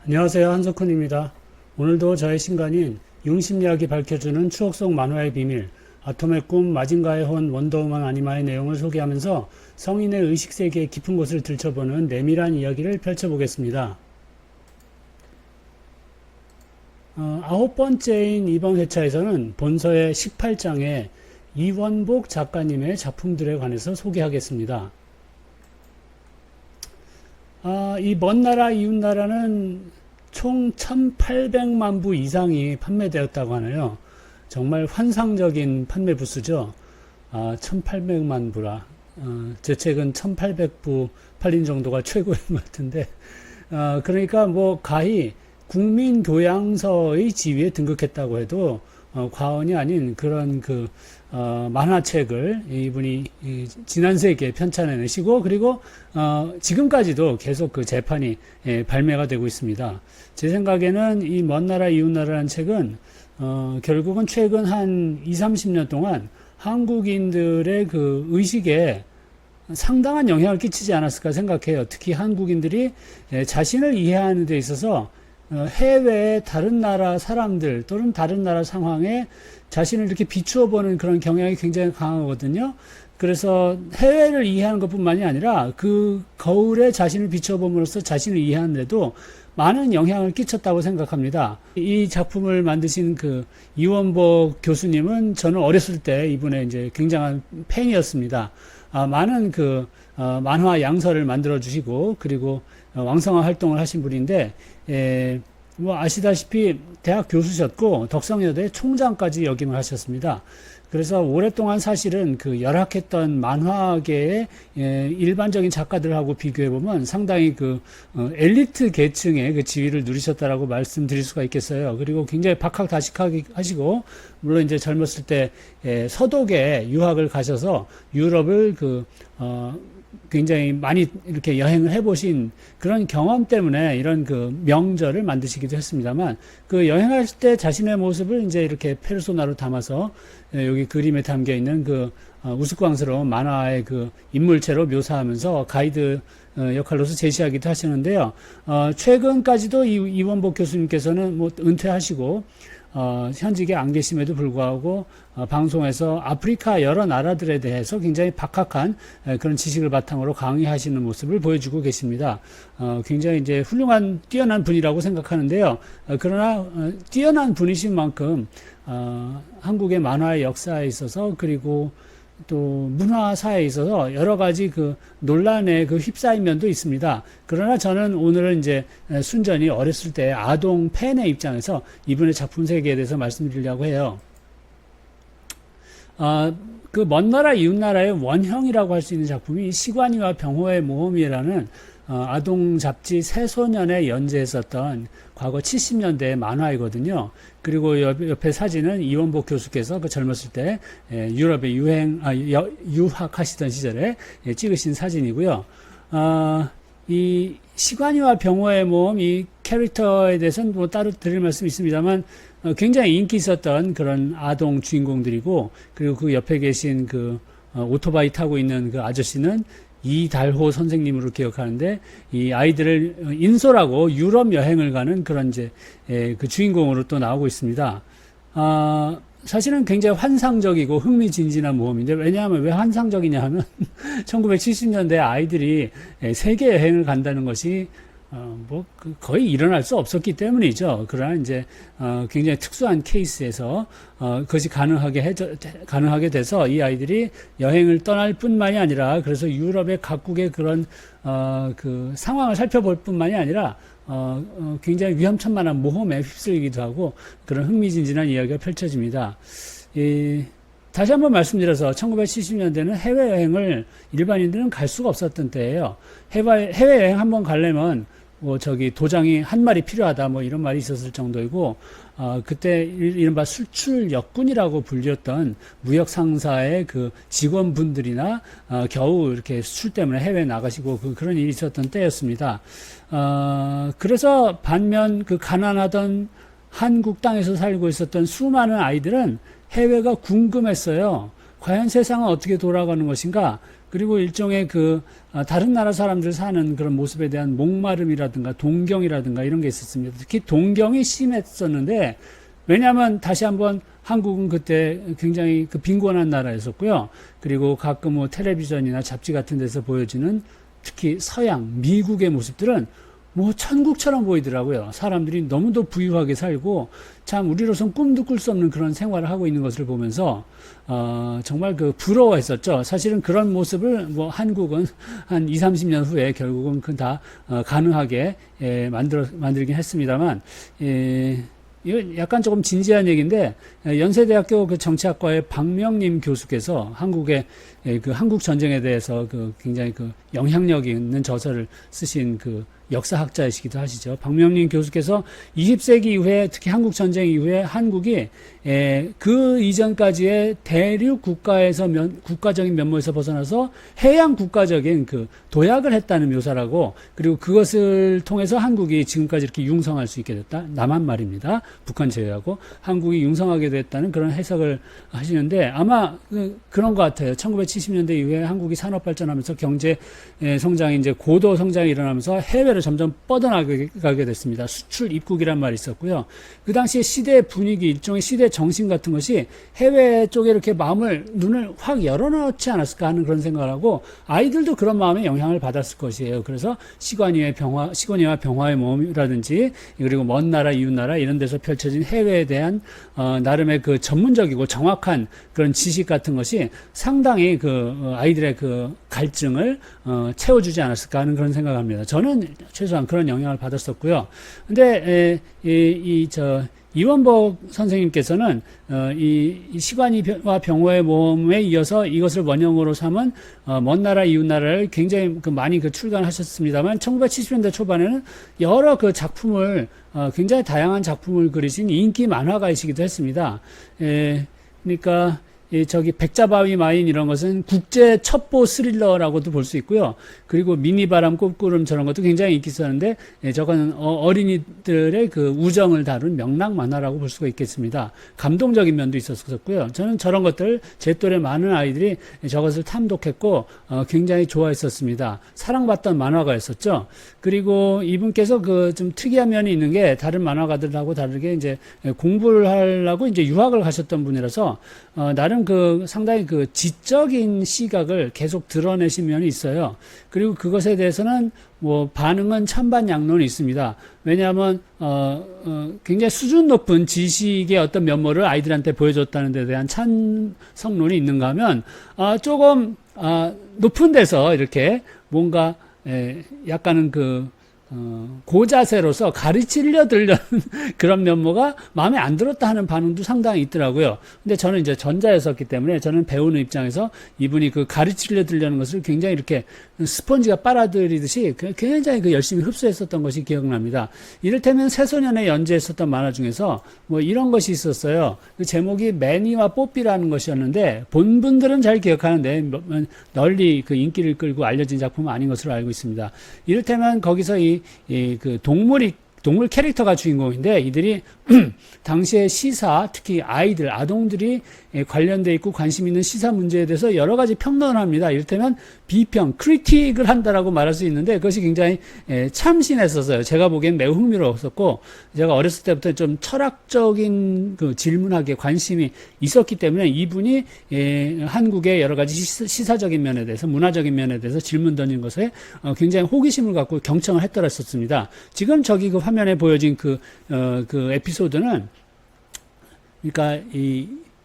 안녕하세요. 한석훈입니다. 오늘도 저의 신간인 융심리학이 밝혀주는 추억 속 만화의 비밀, 아톰의 꿈, 마징가의 혼, 원더우먼 아니마의 내용을 소개하면서 성인의 의식세계의 깊은 곳을 들춰보는 내밀한 이야기를 펼쳐보겠습니다. 9번째인 이번 회차에서는 본서의 18장에 이원복 작가님의 작품들에 관해서 소개하겠습니다. 이 먼 나라 이웃나라는 총 1800만 부 이상이 판매되었다고 하네요. 정말 환상적인 판매 부수죠. 1800만 부라. 제 책은 1800부 팔린 정도가 최고인 것 같은데, 그러니까 뭐 가히 국민교양서의 지위에 등극했다고 해도 과언이 아닌 그런 만화책을 이분이 지난 세기에 편찬해내시고, 그리고 지금까지도 계속 그 재판이 발매가 되고 있습니다. 제 생각에는 이 먼 나라 이웃 나라라는 책은 결국은 최근 한 20, 30년 동안 한국인들의 그 의식에 상당한 영향을 끼치지 않았을까 생각해요. 특히 한국인들이 자신을 이해하는 데 있어서 해외의 다른 나라 사람들 또는 다른 나라 상황에 자신을 이렇게 비추어 보는 그런 경향이 굉장히 강하거든요. 그래서 해외를 이해하는 것뿐만이 아니라 그 거울에 자신을 비추어 봄으로써 자신을 이해하는 데도 많은 영향을 끼쳤다고 생각합니다. 이 작품을 만드신 그 이원복 교수님은 저는 어렸을 때 이분의 이제 굉장한 팬이었습니다. 많은 만화 양서를 만들어 주시고, 그리고 왕성한 활동을 하신 분인데, 뭐 아시다시피 대학 교수셨고 덕성여대 총장까지 역임을 하셨습니다. 그래서 오랫동안 사실은 그 열악했던 만화계의 일반적인 작가들하고 비교해 보면 상당히 엘리트 계층의 그 지위를 누리셨다라고 말씀드릴 수가 있겠어요. 그리고 굉장히 박학다식하시고, 물론 이제 젊었을 때 서독에 유학을 가셔서 유럽을 굉장히 많이 이렇게 여행을 해보신 그런 경험 때문에 이런 명절을 만드시기도 했습니다만, 그 여행할 때 자신의 모습을 이제 이렇게 페르소나로 담아서 여기 그림에 담겨 있는 우스꽝스러운 만화의 인물체로 묘사하면서 가이드 역할로서 제시하기도 하시는데요. 최근까지도 이원복 교수님께서는 뭐 은퇴하시고 현직에 안 계심에도 불구하고 방송에서 아프리카 여러 나라들에 대해서 굉장히 박학한 그런 지식을 바탕으로 강의하시는 모습을 보여주고 계십니다. 굉장히 이제 훌륭한 뛰어난 분이라고 생각하는데요. 그러나 뛰어난 분이신 만큼 한국의 만화의 역사에 있어서, 그리고 또 문화사에 있어서 여러 가지 논란에 휩싸인 면도 있습니다. 그러나 저는 오늘은 이제 순전히 어렸을 때 아동 팬의 입장에서 이분의 작품 세계에 대해서 말씀드리려고 해요. 먼 나라 이웃 나라의 원형이라고 할 수 있는 작품이 시관이와 병호의 모험이라는 아동 잡지 새소년에 연재했었던 과거 70년대의 만화이거든요. 그리고 옆에 사진은 이원복 교수께서 젊었을 때 유럽에 유학하시던 시절에 찍으신 사진이고요. 이 시관이와 병호의 모험, 이 캐릭터에 대해서는 뭐 따로 드릴 말씀이 있습니다만 굉장히 인기 있었던 그런 아동 주인공들이고, 그리고 그 옆에 계신 오토바이 타고 있는 아저씨는 이달호 선생님으로 기억하는데, 이 아이들을 인솔하고 유럽 여행을 가는 그런 그 주인공으로 또 나오고 있습니다. 사실은 굉장히 환상적이고 흥미진진한 모험인데, 왜냐하면 왜 환상적이냐 하면 1970년대 아이들이 세계 여행을 간다는 것이 거의 일어날 수 없었기 때문이죠. 그러나 이제 굉장히 특수한 케이스에서 그것이 가능하게 돼서 이 아이들이 여행을 떠날 뿐만이 아니라, 그래서 유럽의 각국의 그런 상황을 살펴볼 뿐만이 아니라 굉장히 위험천만한 모험에 휩쓸리기도 하고, 그런 흥미진진한 이야기가 펼쳐집니다. 다시 한번 말씀드려서 1970년대는 해외여행을 일반인들은 갈 수가 없었던 때예요. 해외여행 한번 가려면 도장이 한 마리 필요하다, 이런 말이 있었을 정도이고, 그때 이른바 수출역군이라고 불렸던 무역 상사의 직원분들이나 겨우 이렇게 수출 때문에 해외에 나가시고 그런 일이 있었던 때였습니다. 그래서 반면 가난하던 한국 땅에서 살고 있었던 수많은 아이들은 해외가 궁금했어요. 과연 세상은 어떻게 돌아가는 것인가? 그리고 일종의 다른 나라 사람들 사는 그런 모습에 대한 목마름이라든가 동경이라든가 이런 게 있었습니다. 특히 동경이 심했었는데, 왜냐하면 다시 한번 한국은 그때 굉장히 빈곤한 나라였었고요. 그리고 가끔 뭐 텔레비전이나 잡지 같은 데서 보여지는 특히 서양, 미국의 모습들은 뭐 천국처럼 보이더라고요. 사람들이 너무도 부유하게 살고 참 우리로선 꿈도 꿀 수 없는 그런 생활을 하고 있는 것을 보면서 정말 부러워했었죠. 사실은 그런 모습을 뭐 한국은 한 20, 30년 후에 결국은 다 가능하게 만들긴 했습니다만, 이거 약간 조금 진지한 얘기인데, 연세대학교 정치학과의 박명림 교수께서 한국의 한국 전쟁에 대해서 굉장히 영향력 있는 저서를 쓰신 역사학자이시기도 하시죠. 박명림 교수께서 20세기 이후에, 특히 한국 전쟁 이후에 한국이 그 이전까지의 대륙 국가에서 국가적인 면모에서 벗어나서 해양 국가적인 도약을 했다는 묘사라고, 그리고 그것을 통해서 한국이 지금까지 이렇게 융성할 수 있게 됐다. 남한 말입니다. 북한 제외하고 한국이 융성하게 됐다는 그런 해석을 하시는데, 아마 그런 것 같아요. 1970년대 이후에 한국이 산업 발전하면서 경제 성장이 이제 고도 성장이 일어나면서 해외로 점점 뻗어나가게 됐습니다. 수출 입국이란 말이 있었고요. 그 당시에 시대의 분위기, 일종의 시대 정신 같은 것이 해외 쪽에 이렇게 눈을 확 열어놓지 않았을까 하는 그런 생각을 하고, 아이들도 그런 마음에 영향을 받았을 것이에요. 그래서 시건이와 병화의 모험이라든지, 그리고 먼 나라, 이웃 나라 이런 데서 펼쳐진 해외에 대한 나름의 전문적이고 정확한 그런 지식 같은 것이 상당히 아이들의 갈증을 채워주지 않았을까 하는 그런 생각을 합니다. 저는 최소한 그런 영향을 받았었고요. 근데 이원복 선생님께서는 이 시관이와 병호의 모험에 이어서 이것을 원형으로 삼은 먼 나라 이웃 나라를 굉장히 많이 출간하셨습니다만, 1970년대 초반에는 여러 작품을 굉장히 다양한 작품을 그리신 인기 만화가이시기도 했습니다. 그러니까 백자바위 마인 이런 것은 국제 첩보 스릴러라고도 볼 수 있고요. 그리고 미니바람 꽃구름 저런 것도 굉장히 인기 있었는데, 저거는 어린이들의 우정을 다룬 명랑 만화라고 볼 수가 있겠습니다. 감동적인 면도 있었고요. 저는 저런 것들, 제 또래 많은 아이들이 저것을 탐독했고 굉장히 좋아했었습니다. 사랑받던 만화가였었죠. 그리고 이분께서 좀 특이한 면이 있는 게, 다른 만화가들하고 다르게 이제 공부를 하려고 이제 유학을 가셨던 분이라서 나름 상당히 지적인 시각을 계속 드러내신 면이 있어요. 그리고 그것에 대해서는 뭐 반응은 찬반양론이 있습니다. 왜냐하면 굉장히 수준 높은 지식의 어떤 면모를 아이들한테 보여줬다는 데 대한 찬성론이 있는가 하면, 조금 높은 데서 이렇게 뭔가 약간은 고자세로서 가르치려 들려는 그런 면모가 마음에 안 들었다 하는 반응도 상당히 있더라고요. 근데 저는 이제 전자였었기 때문에, 저는 배우는 입장에서 이분이 가르치려 들려는 것을 굉장히 이렇게 스펀지가 빨아들이듯이 굉장히 열심히 흡수했었던 것이 기억납니다. 이를테면 새소년에 연재했었던 만화 중에서 뭐 이런 것이 있었어요. 그 제목이 매니와 뽀삐라는 것이었는데, 본 분들은 잘 기억하는데 널리 인기를 끌고 알려진 작품은 아닌 것으로 알고 있습니다. 이를테면 거기서 동물 캐릭터가 주인공인데, 이들이 당시의 시사, 특히 아동들이 관련돼 있고 관심 있는 시사 문제에 대해서 여러 가지 평론을 합니다. 이를테면 비평, 크리틱을 한다라고 말할 수 있는데, 그것이 굉장히 참신했었어요. 제가 보기엔 매우 흥미로웠었고, 제가 어렸을 때부터 좀 철학적인 질문학에 관심이 있었기 때문에, 이분이 한국의 여러 가지 시사적인 면에 대해서, 문화적인 면에 대해서 질문 던진 것에 굉장히 호기심을 갖고 경청을 했더랬었습니다. 지금 저기 화면에 보여진 에피소드는, 그러니까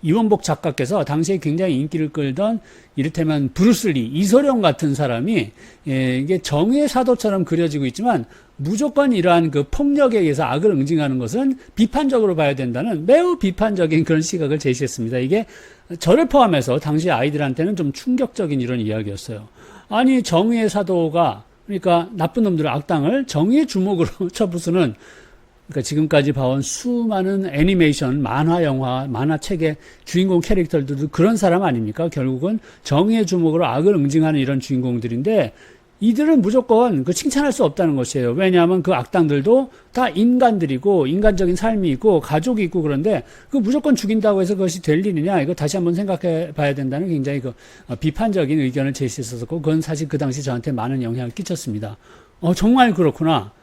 이원복 작가께서 당시에 굉장히 인기를 끌던, 이를테면 브루슬리, 이소룡 같은 사람이 이게 정의의 사도처럼 그려지고 있지만, 무조건 이러한 폭력에 의해서 악을 응징하는 것은 비판적으로 봐야 된다는 매우 비판적인 그런 시각을 제시했습니다. 이게 저를 포함해서 당시 아이들한테는 좀 충격적인 이런 이야기였어요. 아니, 정의의 사도가, 그러니까 나쁜 놈들의 악당을 정의의 주먹으로 쳐부수는, 그러니까 지금까지 봐온 수많은 애니메이션, 만화, 영화, 만화책의 주인공 캐릭터들도 그런 사람 아닙니까? 결국은 정의의 주먹으로 악을 응징하는 이런 주인공들인데, 이들은 무조건 그 칭찬할 수 없다는 것이에요. 왜냐하면 그 악당들도 다 인간들이고 인간적인 삶이 있고 가족이 있고 그런데 그 무조건 죽인다고 해서 그것이 될 일이냐 이거 다시 한번 생각해 봐야 된다는 굉장히 그 비판적인 의견을 제시했었고 그건 사실 그 당시 저한테 많은 영향을 끼쳤습니다. 정말 그렇구나.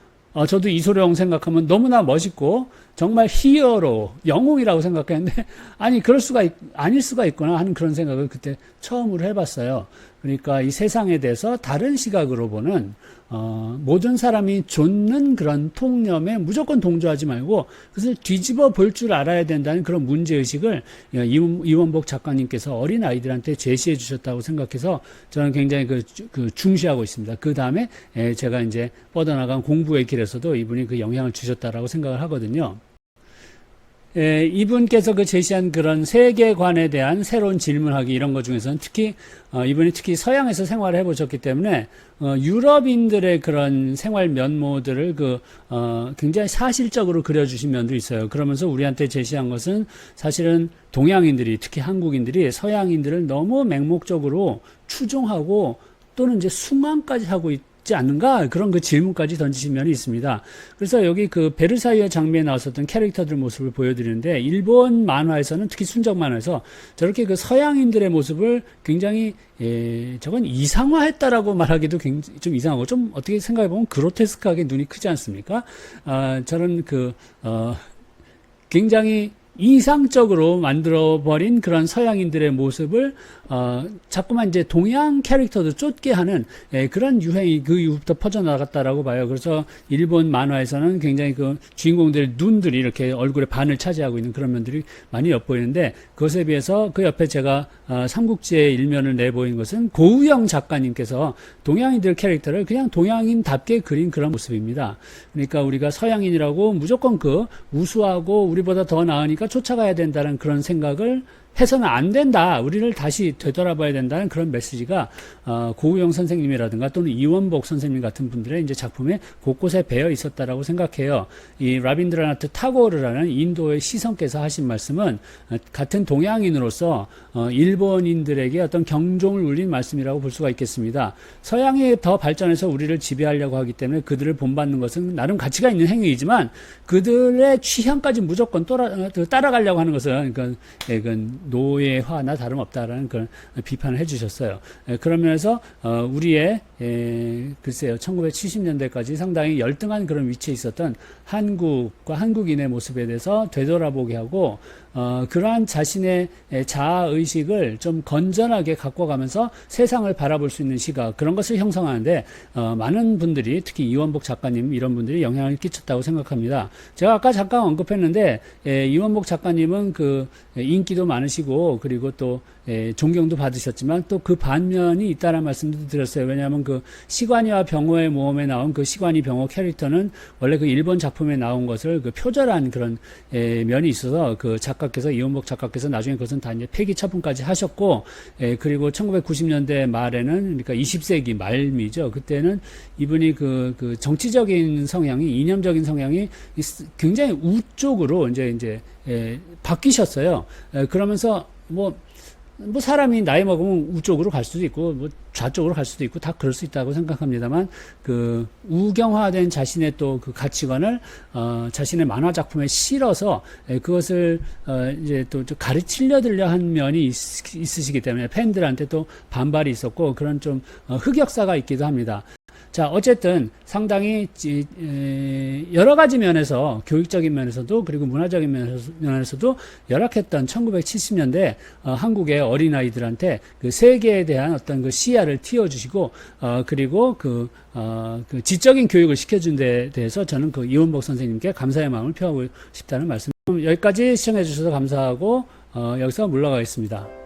저도 이소룡 생각하면 너무나 멋있고 정말 히어로, 영웅이라고 생각했는데 아니 아닐 수가 있구나 하는 그런 생각을 그때 처음으로 해봤어요. 그러니까 이 세상에 대해서 다른 시각으로 보는 모든 사람이 좇는 그런 통념에 무조건 동조하지 말고 그것을 뒤집어 볼 줄 알아야 된다는 그런 문제의식을 이원복 작가님께서 어린 아이들한테 제시해 주셨다고 생각해서 저는 굉장히 중시하고 있습니다. 그 다음에 제가 이제 뻗어나간 공부의 길에서도 이분이 그 영향을 주셨다라고 생각을 하거든요. 이분께서 그 제시한 그런 세계관에 대한 새로운 질문하기 이런 것 중에서는 이분이 특히 서양에서 생활을 해보셨기 때문에 유럽인들의 그런 생활 면모들을 굉장히 사실적으로 그려주신 면도 있어요. 그러면서 우리한테 제시한 것은 사실은 동양인들이 특히 한국인들이 서양인들을 너무 맹목적으로 추종하고 또는 이제 숭앙까지 하고 있지 않는가 그런 그 질문까지 던지신 면이 있습니다. 그래서 여기 그 베르사유 장면에 나왔었던 캐릭터들 모습을 보여드리는데 일본 만화에서는 특히 순정 만화에서 저렇게 그 서양인들의 모습을 굉장히 저건 이상화했다라고 말하기도 굉장히 좀 이상하고 좀 어떻게 생각해 보면 그로테스크하게 눈이 크지 않습니까? 저는 굉장히 이상적으로 만들어버린 그런 서양인들의 모습을 자꾸만 이제 동양 캐릭터도 쫓게 하는 그런 유행이 그 이후부터 퍼져나갔다라고 봐요. 그래서 일본 만화에서는 굉장히 그 주인공들의 눈들이 이렇게 얼굴의 반을 차지하고 있는 그런 면들이 많이 엿보이는데 그것에 비해서 그 옆에 제가 삼국지의 일면을 내보인 것은 고우영 작가님께서 동양인들 캐릭터를 그냥 동양인답게 그린 그런 모습입니다. 그러니까 우리가 서양인이라고 무조건 그 우수하고 우리보다 더 나으니까 쫓아가야 된다는 그런 생각을 해서는 안 된다. 우리를 다시 되돌아봐야 된다는 그런 메시지가 고우영 선생님이라든가 또는 이원복 선생님 같은 분들의 이제 작품에 곳곳에 배어 있었다라고 생각해요. 이 라빈드라나트 타고르라는 인도의 시성께서 하신 말씀은 같은 동양인으로서 일본인들에게 어떤 경종을 울린 말씀이라고 볼 수가 있겠습니다. 서양이 더 발전해서 우리를 지배하려고 하기 때문에 그들을 본받는 것은 나름 가치가 있는 행위이지만 그들의 취향까지 무조건 따라가려고 하는 것은 그건 노예화나 다름없다라는 그런 비판을 해주셨어요. 그런 면에서 우리의 글쎄요 1970년대까지 상당히 열등한 그런 위치에 있었던 한국과 한국인의 모습에 대해서 되돌아보게 하고 그러한 자신의 자아의식을 좀 건전하게 갖고 가면서 세상을 바라볼 수 있는 시각 그런 것을 형성하는데 많은 분들이 특히 이원복 작가님 이런 분들이 영향을 끼쳤다고 생각합니다. 제가 아까 잠깐 언급했는데 이원복 작가님은 그 인기도 많으시고 그리고 또 존경도 받으셨지만 또 그 반면이 있다는 말씀도 드렸어요. 왜냐하면 그 시관이와 병호의 모험에 나온 그 시관이 병호 캐릭터는 원래 그 일본 작품에 나온 것을 그 표절한 그런 면이 있어서 그 이원복 작가께서 나중에 그것은 다 이제 폐기 처분까지 하셨고 그리고 1990년대 말에는 그러니까 20세기 말미죠. 그때는 이분이 그 정치적인 성향이 이념적인 성향이 굉장히 우쪽으로 이제 바뀌셨어요. 그러면서 뭐 사람이 나이 먹으면 우쪽으로 갈 수도 있고 뭐 좌쪽으로 갈 수도 있고 다 그럴 수 있다고 생각합니다만 그 우경화된 자신의 또 그 가치관을 자신의 만화 작품에 실어서 그것을 이제 또 가르치려들려 한 면이 있으시기 때문에 팬들한테 또 반발이 있었고 그런 좀 흑역사가 있기도 합니다. 자, 어쨌든 상당히 여러 가지 면에서 교육적인 면에서도 그리고 문화적인 면에서도 열악했던 1970년대 한국의 어린아이들한테 그 세계에 대한 어떤 그 시야를 틔워주시고 그리고 그 지적인 교육을 시켜준 데 대해서 저는 그 이원복 선생님께 감사의 마음을 표하고 싶다는 말씀. 여기까지 시청해 주셔서 감사하고 여기서 물러가겠습니다.